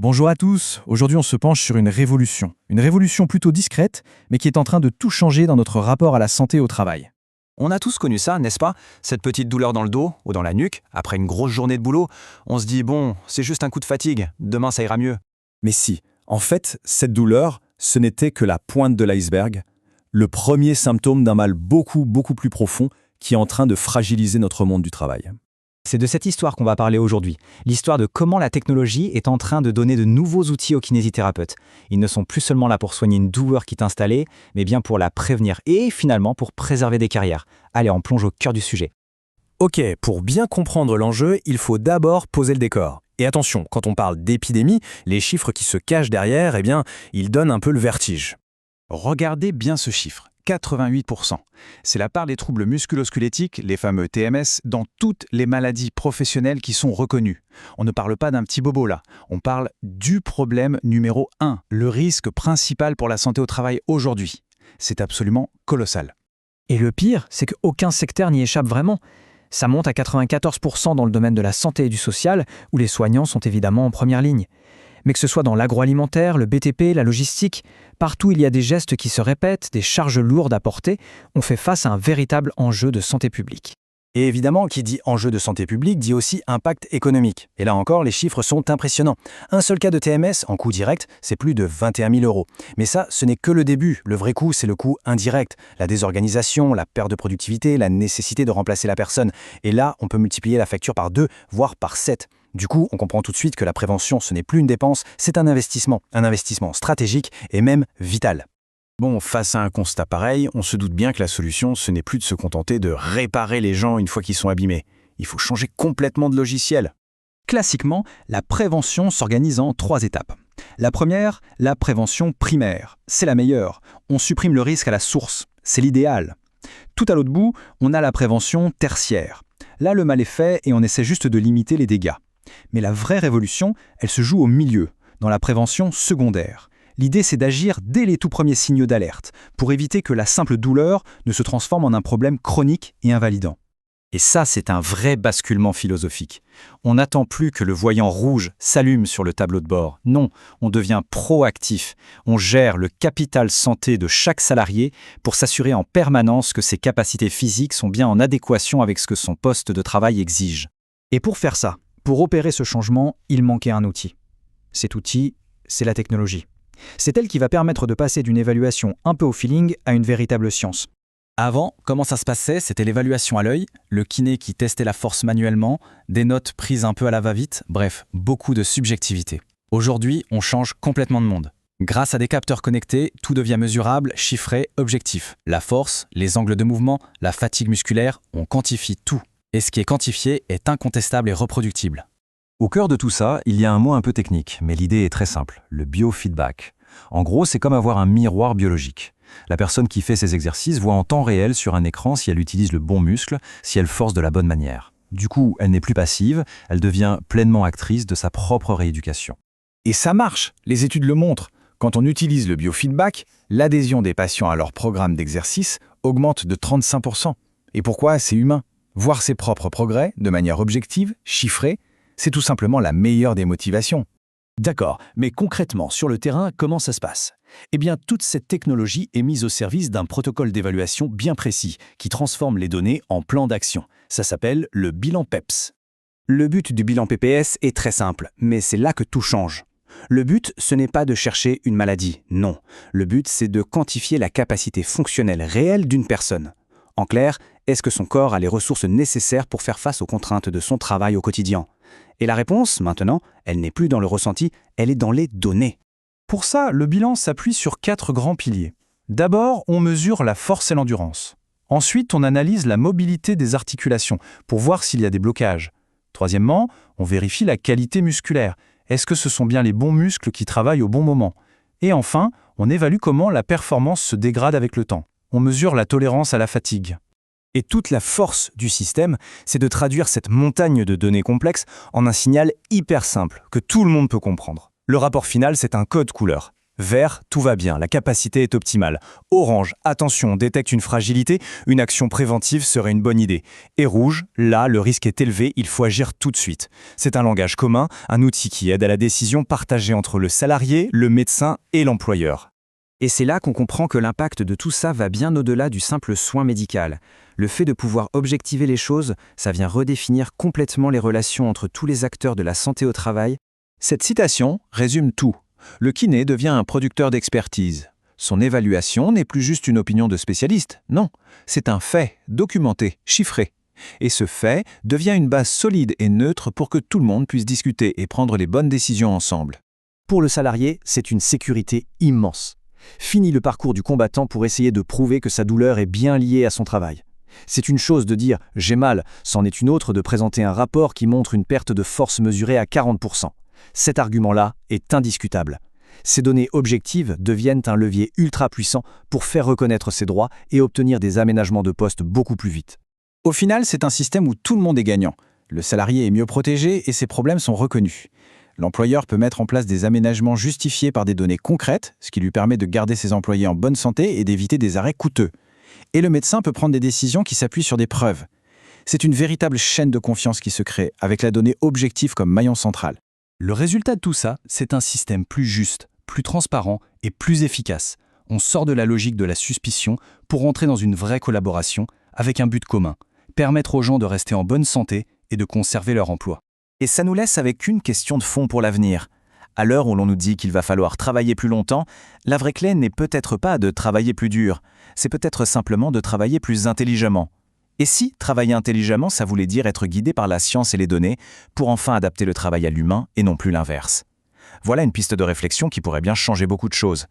Bonjour à tous, aujourd'hui on se penche sur une révolution. Une révolution plutôt discrète, mais qui est en train de tout changer dans notre rapport à la santé et au travail. On a tous connu ça, n'est-ce pas? Cette petite douleur dans le dos ou dans la nuque, après une grosse journée de boulot, on se dit bon, c'est juste un coup de fatigue, demain ça ira mieux. Mais si, en fait, cette douleur, ce n'était que la pointe de l'iceberg, le premier symptôme d'un mal beaucoup plus profond qui est en train de fragiliser notre monde du travail. C'est de cette histoire qu'on va parler aujourd'hui. L'histoire de comment la technologie est en train de donner de nouveaux outils aux kinésithérapeutes. Ils ne sont plus seulement là pour soigner une douleur qui est installée, mais bien pour la prévenir et finalement pour préserver des carrières. Allez, on plonge au cœur du sujet. Ok, pour bien comprendre l'enjeu, il faut d'abord poser le décor. Et attention, quand on parle d'épidémie, les chiffres qui se cachent derrière, ils donnent un peu le vertige. Regardez bien ce chiffre, 88%. C'est la part des troubles musculo-squelettiques, les fameux TMS, dans toutes les maladies professionnelles qui sont reconnues. On ne parle pas d'un petit bobo là, on parle du problème numéro 1, le risque principal pour la santé au travail aujourd'hui. C'est absolument colossal. Et le pire, c'est qu'aucun secteur n'y échappe vraiment. Ça monte à 94% dans le domaine de la santé et du social, où les soignants sont évidemment en première ligne. Mais que ce soit dans l'agroalimentaire, le BTP, la logistique, partout il y a des gestes qui se répètent, des charges lourdes à porter, on fait face à un véritable enjeu de santé publique. Et évidemment, qui dit enjeu de santé publique dit aussi impact économique. Et là encore, les chiffres sont impressionnants. Un seul cas de TMS, en coût direct, c'est plus de 21 000 €. Mais ça, ce n'est que le début. Le vrai coût, c'est le coût indirect. La désorganisation, la perte de productivité, la nécessité de remplacer la personne. Et là, on peut multiplier la facture par 2, voire par 7. Du coup, on comprend tout de suite que la prévention, ce n'est plus une dépense, c'est un investissement stratégique et même vital. Bon, face à un constat pareil, on se doute bien que la solution, ce n'est plus de se contenter de réparer les gens une fois qu'ils sont abîmés. Il faut changer complètement de logiciel. Classiquement, la prévention s'organise en 3 étapes. La première, la prévention primaire. C'est la meilleure. On supprime le risque à la source. C'est l'idéal. Tout à l'autre bout, on a la prévention tertiaire. Là, le mal est fait et on essaie juste de limiter les dégâts. Mais la vraie révolution, elle se joue au milieu, dans la prévention secondaire. L'idée, c'est d'agir dès les tout premiers signaux d'alerte, pour éviter que la simple douleur ne se transforme en un problème chronique et invalidant. Et ça, c'est un vrai basculement philosophique. On n'attend plus que le voyant rouge s'allume sur le tableau de bord. Non, on devient proactif. On gère le capital santé de chaque salarié pour s'assurer en permanence que ses capacités physiques sont bien en adéquation avec ce que son poste de travail exige. Et pour faire ça, pour opérer ce changement, il manquait un outil. Cet outil, c'est la technologie. C'est elle qui va permettre de passer d'une évaluation un peu au feeling à une véritable science. Avant, comment ça se passait? C'était l'évaluation à l'œil, le kiné qui testait la force manuellement, des notes prises un peu à la va-vite, bref, beaucoup de subjectivité. Aujourd'hui, on change complètement de monde. Grâce à des capteurs connectés, tout devient mesurable, chiffré, objectif. La force, les angles de mouvement, la fatigue musculaire, on quantifie tout. Et ce qui est quantifié est incontestable et reproductible. Au cœur de tout ça, il y a un mot un peu technique, mais l'idée est très simple, le biofeedback. En gros, c'est comme avoir un miroir biologique. La personne qui fait ces exercices voit en temps réel sur un écran si elle utilise le bon muscle, si elle force de la bonne manière. Du coup, elle n'est plus passive, elle devient pleinement actrice de sa propre rééducation. Et ça marche, les études le montrent. Quand on utilise le biofeedback, l'adhésion des patients à leur programme d'exercice augmente de 35%. Et pourquoi? C'est humain. Voir ses propres progrès, de manière objective, chiffrée, c'est tout simplement la meilleure des motivations. D'accord, mais concrètement, sur le terrain, comment ça se passe? Eh bien, toute cette technologie est mise au service d'un protocole d'évaluation bien précis qui transforme les données en plan d'action. Ça s'appelle le bilan PEPS. Le but du bilan PPS est très simple, mais c'est là que tout change. Le but, ce n'est pas de chercher une maladie, non. Le but, c'est de quantifier la capacité fonctionnelle réelle d'une personne. En clair, est-ce que son corps a les ressources nécessaires pour faire face aux contraintes de son travail au quotidien? Et la réponse, maintenant, elle n'est plus dans le ressenti, elle est dans les données. Pour ça, le bilan s'appuie sur 4 grands piliers. D'abord, on mesure la force et l'endurance. Ensuite, on analyse la mobilité des articulations pour voir s'il y a des blocages. Troisièmement, on vérifie la qualité musculaire. Est-ce que ce sont bien les bons muscles qui travaillent au bon moment? Et enfin, on évalue comment la performance se dégrade avec le temps. On mesure la tolérance à la fatigue. Et toute la force du système, c'est de traduire cette montagne de données complexes en un signal hyper simple que tout le monde peut comprendre. Le rapport final, c'est un code couleur. Vert, tout va bien, la capacité est optimale. Orange, attention, on détecte une fragilité, une action préventive serait une bonne idée. Et rouge, là, le risque est élevé, il faut agir tout de suite. C'est un langage commun, un outil qui aide à la décision partagée entre le salarié, le médecin et l'employeur. Et c'est là qu'on comprend que l'impact de tout ça va bien au-delà du simple soin médical. Le fait de pouvoir objectiver les choses, ça vient redéfinir complètement les relations entre tous les acteurs de la santé au travail. Cette citation résume tout. Le kiné devient un producteur d'expertise. Son évaluation n'est plus juste une opinion de spécialiste, non, c'est un fait, documenté, chiffré. Et ce fait devient une base solide et neutre pour que tout le monde puisse discuter et prendre les bonnes décisions ensemble. Pour le salarié, c'est une sécurité immense. Fini le parcours du combattant pour essayer de prouver que sa douleur est bien liée à son travail. C'est une chose de dire « j'ai mal », c'en est une autre de présenter un rapport qui montre une perte de force mesurée à 40%. Cet argument-là est indiscutable. Ces données objectives deviennent un levier ultra puissant pour faire reconnaître ses droits et obtenir des aménagements de poste beaucoup plus vite. Au final, c'est un système où tout le monde est gagnant. Le salarié est mieux protégé et ses problèmes sont reconnus. L'employeur peut mettre en place des aménagements justifiés par des données concrètes, ce qui lui permet de garder ses employés en bonne santé et d'éviter des arrêts coûteux. Et le médecin peut prendre des décisions qui s'appuient sur des preuves. C'est une véritable chaîne de confiance qui se crée, avec la donnée objective comme maillon central. Le résultat de tout ça, c'est un système plus juste, plus transparent et plus efficace. On sort de la logique de la suspicion pour entrer dans une vraie collaboration avec un but commun, permettre aux gens de rester en bonne santé et de conserver leur emploi. Et ça nous laisse avec une question de fond pour l'avenir. À l'heure où l'on nous dit qu'il va falloir travailler plus longtemps, la vraie clé n'est peut-être pas de travailler plus dur, c'est peut-être simplement de travailler plus intelligemment. Et si travailler intelligemment, ça voulait dire être guidé par la science et les données pour enfin adapter le travail à l'humain et non plus l'inverse. Voilà une piste de réflexion qui pourrait bien changer beaucoup de choses.